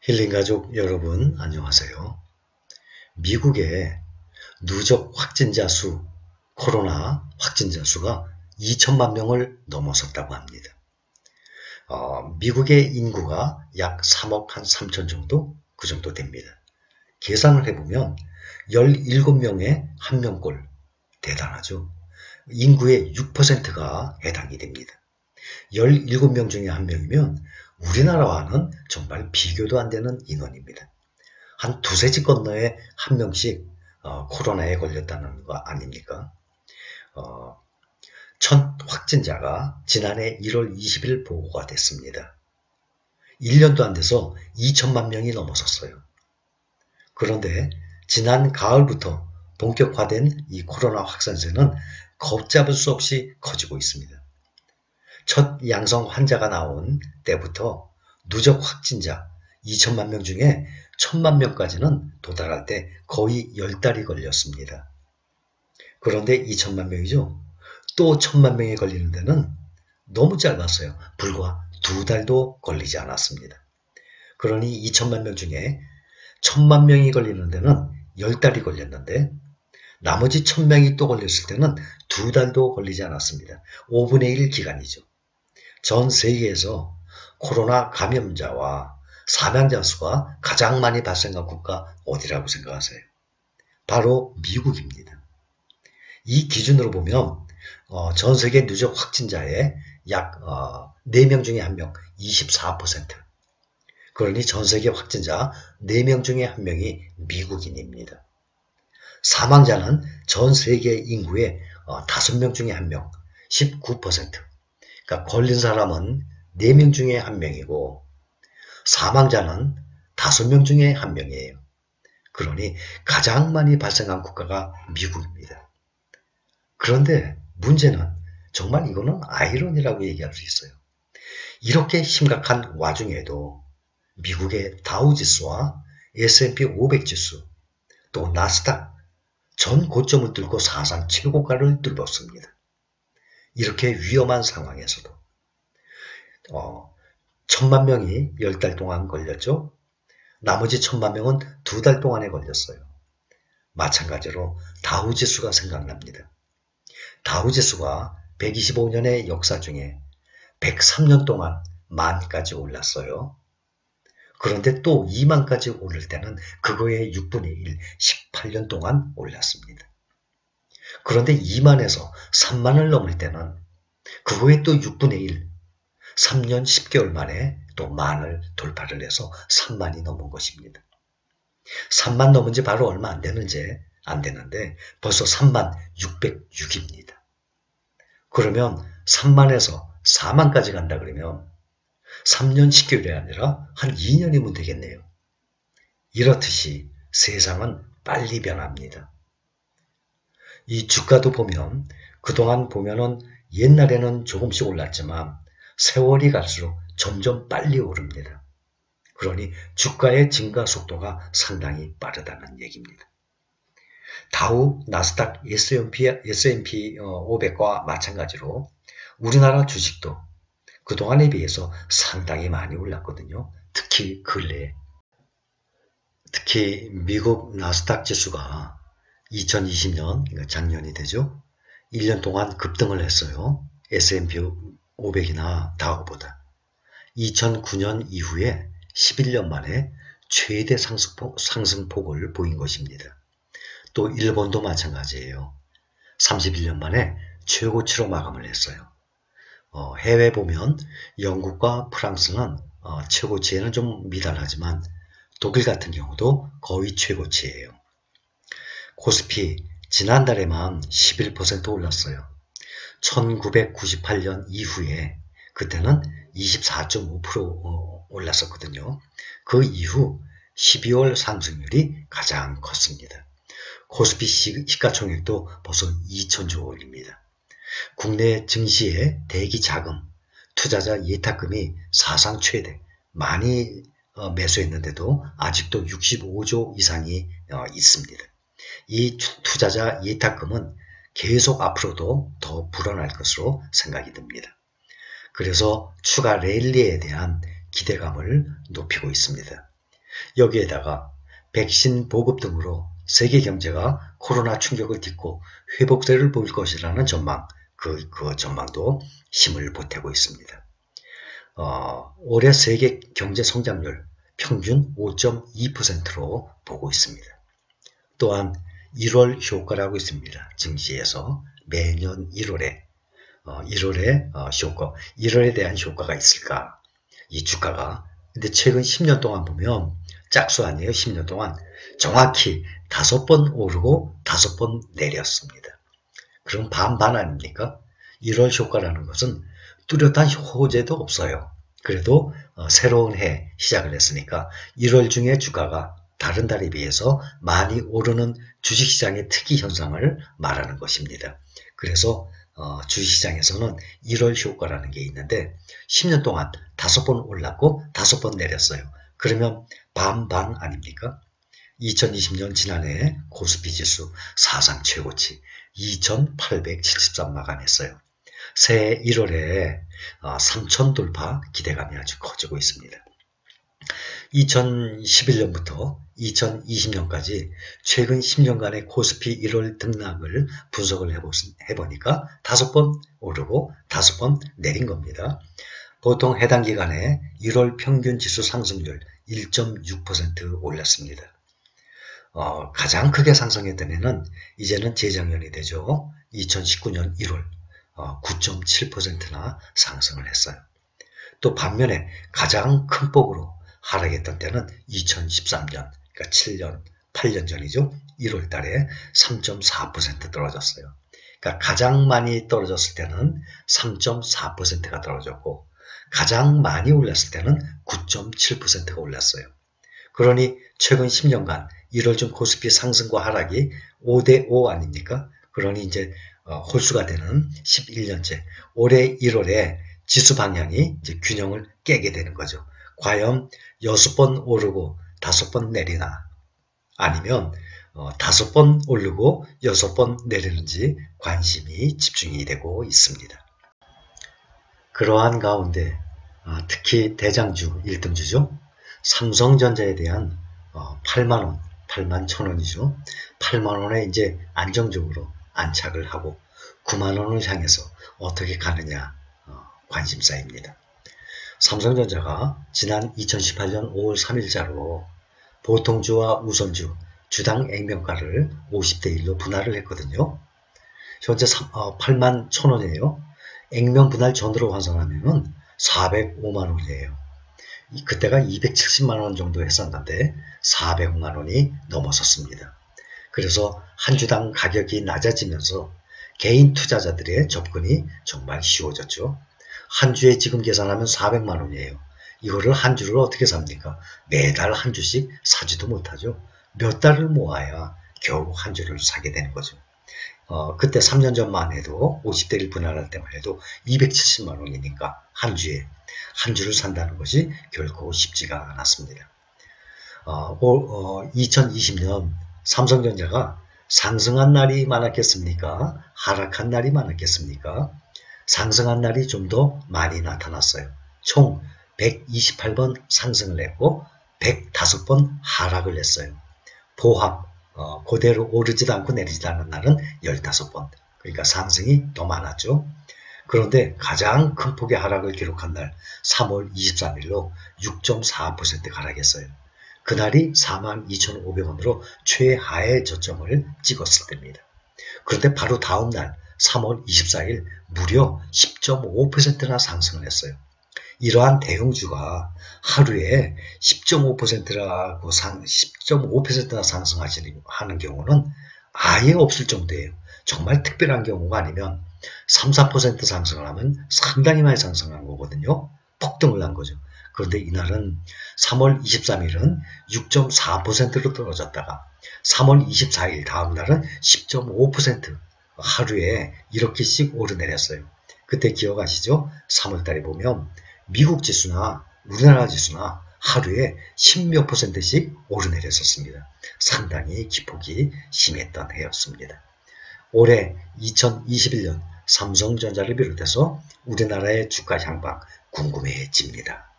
힐링가족 여러분 안녕하세요. 미국의 누적 확진자 수, 코로나 확진자 수가 2천만 명을 넘어섰다고 합니다. 미국의 인구가 약 3억 한 3천 정도? 그 정도 됩니다. 계산을 해보면 17명에 1명꼴, 대단하죠. 인구의 6%가 해당이 됩니다. 17명 중에 1명이면 우리나라와는 정말 비교도 안 되는 인원입니다. 한 두세 집 건너에 1명씩 코로나에 걸렸다는 거 아닙니까? 첫 확진자가 지난해 1월 20일 보고가 됐습니다. 1년도 안 돼서 2천만 명이 넘어섰어요. 그런데 지난 가을부터 본격화된 이 코로나 확산세는 걷잡을 수 없이 커지고 있습니다. 첫 양성 환자가 나온 때부터 누적 확진자 2천만 명 중에 1천만 명까지는 도달할 때 거의 10달이 걸렸습니다. 그런데 2천만 명이죠. 또 1천만 명이 걸리는 데는 너무 짧았어요. 불과 2달도 걸리지 않았습니다. 그러니 2천만 명 중에 1천만 명이 걸리는 데는 10달이 걸렸는데 나머지 1,000명이 또 걸렸을 때는 2달도 걸리지 않았습니다. 5분의 1 기간이죠. 전 세계에서 코로나 감염자와 사망자 수가 가장 많이 발생한 국가 어디라고 생각하세요? 바로 미국입니다. 이 기준으로 보면 전 세계 누적 확진자의 약 4명 중에 1명, 24%. 그러니 전 세계 확진자 4명 중에 1명이 미국인입니다. 사망자는 전 세계 인구의 5명 중에 1명, 19%. 그러니까 걸린 사람은 4명 중에 1명이고 사망자는 5명 중에 1명이에요. 그러니 가장 많이 발생한 국가가 미국입니다. 그런데 문제는 정말 이거는 아이러니라고 얘기할 수 있어요. 이렇게 심각한 와중에도 미국의 다우지수와 S&P 500 지수 또 나스닥 전 고점을 뚫고 사상 최고가를 뚫었습니다. 이렇게 위험한 상황에서도 1,000만 명이 10달 동안 걸렸죠. 나머지 1,000만 명은 2달 동안에 걸렸어요. 마찬가지로 다우지수가 생각납니다. 다우지수가 125년의 역사 중에 103년 동안 만까지 올랐어요. 그런데 또 2만까지 오를 때는 그거의 6분의 1, 18년 동안 올랐습니다. 그런데 2만에서 3만을 넘을 때는 그거의 또 6분의 1, 3년 10개월 만에 또 만을 돌파를 해서 3만이 넘은 것입니다. 3만 넘은 지 바로 얼마 안 되는데 벌써 3만 606입니다. 그러면 3만에서 4만까지 간다 그러면 3년 10개월이 아니라 한 2년이면 되겠네요. 이렇듯이 세상은 빨리 변합니다. 이 주가도 보면 그동안 보면은 옛날에는 조금씩 올랐지만 세월이 갈수록 점점 빨리 오릅니다. 그러니 주가의 증가 속도가 상당히 빠르다는 얘기입니다. 다우, 나스닥, S&P 500과 마찬가지로 우리나라 주식도 그동안에 비해서 상당히 많이 올랐거든요. 특히 근래에. 특히 미국 나스닥 지수가 2020년, 그러니까 작년이 되죠. 1년 동안 급등을 했어요. S&P 500이나 다우보다. 2009년 이후에 11년 만에 최대 상승폭을 보인 것입니다. 또 일본도 마찬가지예요. 31년 만에 최고치로 마감을 했어요. 해외 보면 영국과 프랑스는 최고치에는 좀 미달하지만 독일 같은 경우도 거의 최고치예요. 코스피 지난달에만 11% 올랐어요. 1998년 이후에 그때는 24.5% 올랐었거든요. 그 이후 12월 상승률이 가장 컸습니다. 코스피 시가총액도 벌써 2천조 원입니다. 국내 증시의 대기 자금, 투자자 예탁금이 사상 최대 많이 매수했는데도 아직도 65조 이상이 있습니다. 이 투자자 예탁금은 계속 앞으로도 더 불어날 것으로 생각이 듭니다. 그래서 추가 랠리에 대한 기대감을 높이고 있습니다. 여기에다가 백신 보급 등으로 세계 경제가 코로나 충격을 딛고 회복세를 보일 것이라는 전망, 그 전망도 힘을 보태고 있습니다. 올해 세계 경제 성장률 평균 5.2%로 보고 있습니다. 또한 1월 효과라고 있습니다. 증시에서 매년 1월에 효과, 1월에 대한 효과가 있을까? 이 주가가. 근데 최근 10년 동안 보면 짝수 아니에요. 10년 동안 정확히 5번 오르고 5번 내렸습니다. 그럼 반반 아닙니까? 1월 효과라는 것은 뚜렷한 호재도 없어요. 그래도 새로운 해 시작을 했으니까 1월 중에 주가가 다른 달에 비해서 많이 오르는 주식시장의 특이 현상을 말하는 것입니다. 그래서 주식시장에서는 1월 효과라는 게 있는데 10년 동안 5번 올랐고 5번 내렸어요. 그러면 반반 아닙니까? 2020년 지난해 코스피 지수 사상 최고치 2873 마감했어요. 새해 1월에 3000 돌파 기대감이 아주 커지고 있습니다. 2011년부터 2020년까지 최근 10년간의 코스피 1월 등락을 분석을 해보니까 5번 오르고 5번 내린 겁니다. 보통 해당 기간에 1월 평균 지수 상승률 1.6% 올랐습니다. 가장 크게 상승했던 해는 이제는 재작년이 되죠. 2019년 1월 9.7%나 상승을 했어요. 또 반면에 가장 큰 폭으로 하락했던 때는 2013년, 그러니까 8년 전이죠. 1월 달에 3.4% 떨어졌어요. 그러니까 가장 많이 떨어졌을 때는 3.4%가 떨어졌고 가장 많이 올랐을 때는 9.7%가 올랐어요. 그러니 최근 10년간 1월 중 코스피 상승과 하락이 5대5 아닙니까? 그러니 이제 홀수가 되는 11년째 올해 1월에 지수 방향이 이제 균형을 깨게 되는 거죠. 과연 6번 오르고 5번 내리나 아니면 5번 오르고 6번 내리는지 관심이 집중이 되고 있습니다. 그러한 가운데 특히 대장주 1등주죠. 삼성전자에 대한 8만원, 8만 1,000원이죠. 8만원에 이제 안정적으로 안착을 하고 9만원을 향해서 어떻게 가느냐 관심사입니다. 삼성전자가 지난 2018년 5월 3일자로 보통주와 우선주, 주당 액면가를 50대 1로 분할을 했거든요. 현재 8만 1,000원이에요. 액면 분할 전으로 환산하면 405만 원이에요. 그때가 270만원 정도 했었는데 400만원이 넘어섰습니다. 그래서 한 주당 가격이 낮아지면서 개인 투자자들의 접근이 정말 쉬워졌죠. 한 주에 지금 계산하면 400만원이에요. 이거를 한 주를 어떻게 삽니까? 매달 한 주씩 사지도 못하죠. 몇 달을 모아야 겨우 한 주를 사게 되는 거죠. 그때 3년 전만 해도 50대 1 분할할 때만 해도 270만원이니까 한 주에 한 주를 산다는 것이 결코 쉽지가 않았습니다. 2020년 삼성전자가 상승한 날이 많았겠습니까? 하락한 날이 많았겠습니까? 상승한 날이 좀 더 많이 나타났어요. 총 128번 상승을 했고 105번 하락을 했어요. 포함 그대로 오르지도 않고 내리지도 않는 날은 15번. 그러니까 상승이 더 많았죠. 그런데 가장 큰 폭의 하락을 기록한 날 3월 23일로 6.4% 하락했어요. 그날이 42,500원으로 최하의 저점을 찍었을 때입니다. 그런데 바로 다음 날 3월 24일 무려 10.5%나 상승을 했어요. 이러한 대형주가 하루에 10.5%라고 10.5%나 상승하는 경우는 아예 없을 정도예요. 정말 특별한 경우가 아니면 3, 4% 상승을 하면 상당히 많이 상승한 거거든요. 폭등을 한 거죠. 그런데 이날은 3월 23일은 6.4%로 떨어졌다가 3월 24일 다음 날은 10.5% 하루에 이렇게씩 오르내렸어요. 그때 기억하시죠? 3월달에 보면 미국 지수나 우리나라 지수나 하루에 10몇 %씩 오르내렸었습니다. 상당히 기폭이 심했던 해였습니다. 올해 2021년 삼성전자를 비롯해서 우리나라의 주가 향방 궁금해집니다.